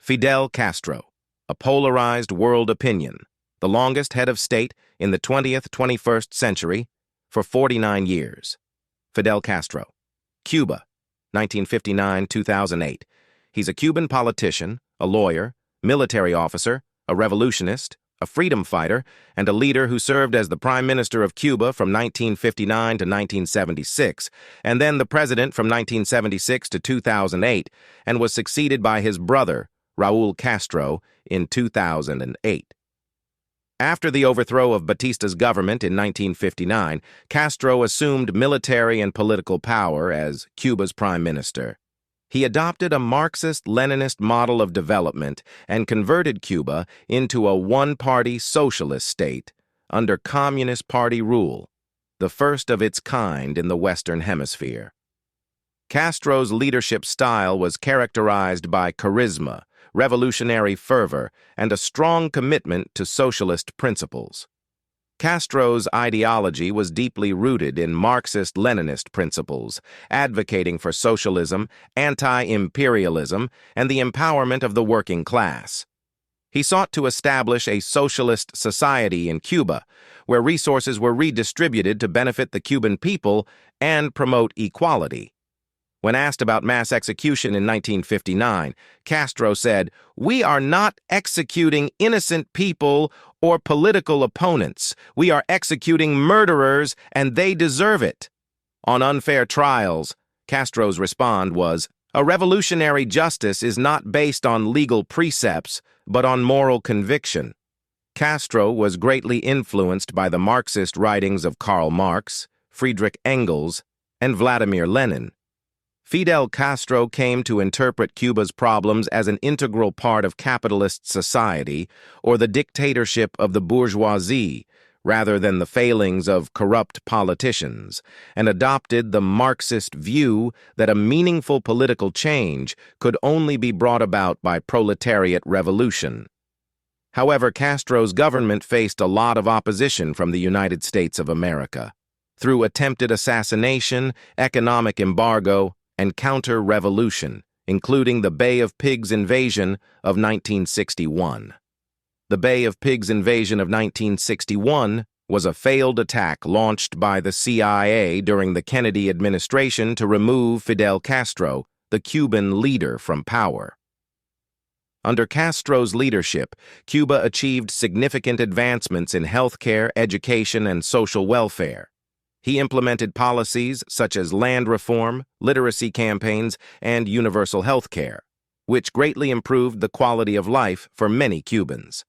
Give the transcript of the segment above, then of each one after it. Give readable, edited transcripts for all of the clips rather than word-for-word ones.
Fidel Castro, a polarized world opinion, the longest head of state in the 21st century for 49 years. Fidel Castro, Cuba, 1959-2008. He's a Cuban politician, a lawyer, military officer, a revolutionist, a freedom fighter, and a leader who served as the Prime Minister of Cuba from 1959 to 1976, and then the President from 1976 to 2008, and was succeeded by his brother, Raul Castro, in 2008. After the overthrow of Batista's government in 1959, Castro assumed military and political power as Cuba's prime minister. He adopted a Marxist-Leninist model of development and converted Cuba into a one-party socialist state under Communist Party rule, the first of its kind in the Western Hemisphere. Castro's leadership style was characterized by charisma, revolutionary fervor, and a strong commitment to socialist principles. Castro's ideology was deeply rooted in Marxist-Leninist principles, advocating for socialism, anti-imperialism, and the empowerment of the working class. He sought to establish a socialist society in Cuba, where resources were redistributed to benefit the Cuban people and promote equality. When asked about mass execution in 1959, Castro said, "We are not executing innocent people or political opponents. We are executing murderers, and they deserve it." On unfair trials, Castro's response was, "A revolutionary justice is not based on legal precepts, but on moral conviction." Castro was greatly influenced by the Marxist writings of Karl Marx, Friedrich Engels, and Vladimir Lenin. Fidel Castro came to interpret Cuba's problems as an integral part of capitalist society or the dictatorship of the bourgeoisie, rather than the failings of corrupt politicians, and adopted the Marxist view that a meaningful political change could only be brought about by proletariat revolution. However, Castro's government faced a lot of opposition from the United States of America, through attempted assassination, economic embargo, and counter-revolution, including the Bay of Pigs invasion of 1961. The Bay of Pigs invasion of 1961 was a failed attack launched by the CIA during the Kennedy administration to remove Fidel Castro, the Cuban leader, from power. Under Castro's leadership, Cuba achieved significant advancements in healthcare, education, and social welfare. He implemented policies such as land reform, literacy campaigns, and universal health care, which greatly improved the quality of life for many Cubans.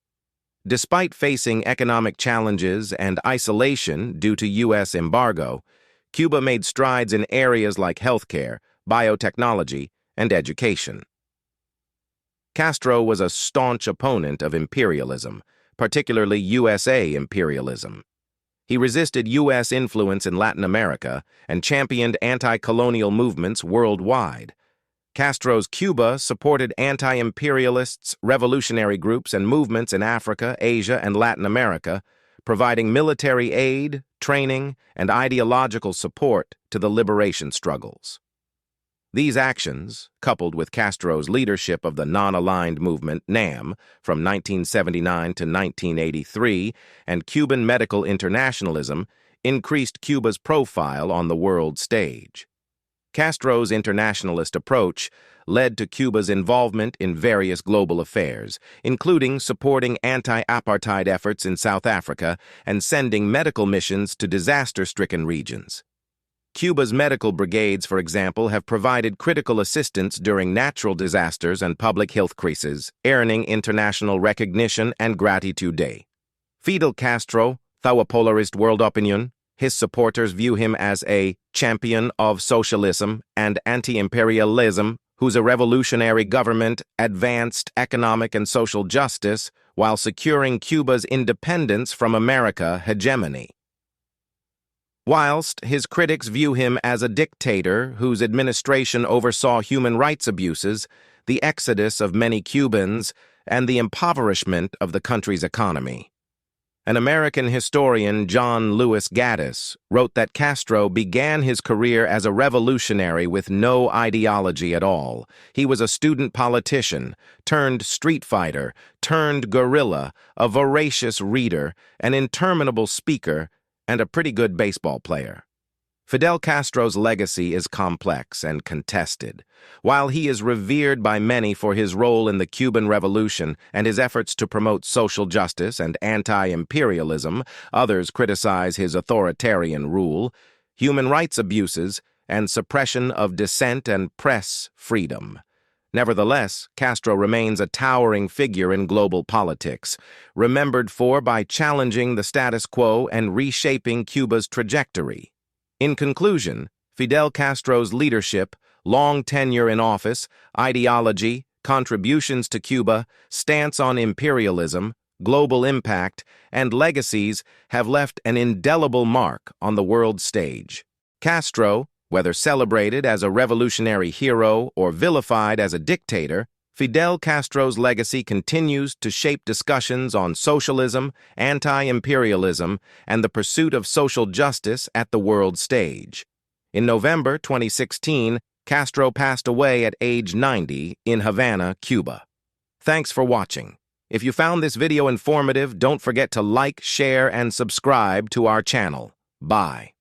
Despite facing economic challenges and isolation due to U.S. embargo, Cuba made strides in areas like healthcare, biotechnology, and education. Castro was a staunch opponent of imperialism, particularly USA imperialism. He resisted U.S. influence in Latin America and championed anti-colonial movements worldwide. Castro's Cuba supported anti-imperialists, revolutionary groups, and movements in Africa, Asia, and Latin America, providing military aid, training, and ideological support to the liberation struggles. These actions, coupled with Castro's leadership of the Non-Aligned Movement, NAM, from 1979 to 1983, and Cuban medical internationalism, increased Cuba's profile on the world stage. Castro's internationalist approach led to Cuba's involvement in various global affairs, including supporting anti-apartheid efforts in South Africa and sending medical missions to disaster-stricken regions. Cuba's medical brigades, for example, have provided critical assistance during natural disasters and public health crises, earning international recognition and gratitude. Fidel Castro, through a polarized world opinion, his supporters view him as a champion of socialism and anti-imperialism, whose revolutionary government advanced economic and social justice while securing Cuba's independence from American hegemony. Whilst his critics view him as a dictator whose administration oversaw human rights abuses, the exodus of many Cubans, and the impoverishment of the country's economy. An American historian, John Lewis Gaddis, wrote that Castro began his career as a revolutionary with no ideology at all. He was a student politician, turned street fighter, turned guerrilla, a voracious reader, an interminable speaker, and a pretty good baseball player. Fidel Castro's legacy is complex and contested. While he is revered by many for his role in the Cuban Revolution and his efforts to promote social justice and anti-imperialism, others criticize his authoritarian rule, human rights abuses, and suppression of dissent and press freedom. Nevertheless, Castro remains a towering figure in global politics, remembered by challenging the status quo and reshaping Cuba's trajectory. In conclusion, Fidel Castro's leadership, long tenure in office, ideology, contributions to Cuba, stance on imperialism, global impact, and legacies have left an indelible mark on the world stage. Castro, whether celebrated as a revolutionary hero or vilified as a dictator, Fidel Castro's legacy continues to shape discussions on socialism, anti-imperialism, and the pursuit of social justice at the world stage. In November 2016, Castro passed away at age 90 in Havana, Cuba. Thanks for watching. If you found this video informative, don't forget to like, share, and subscribe to our channel. Bye.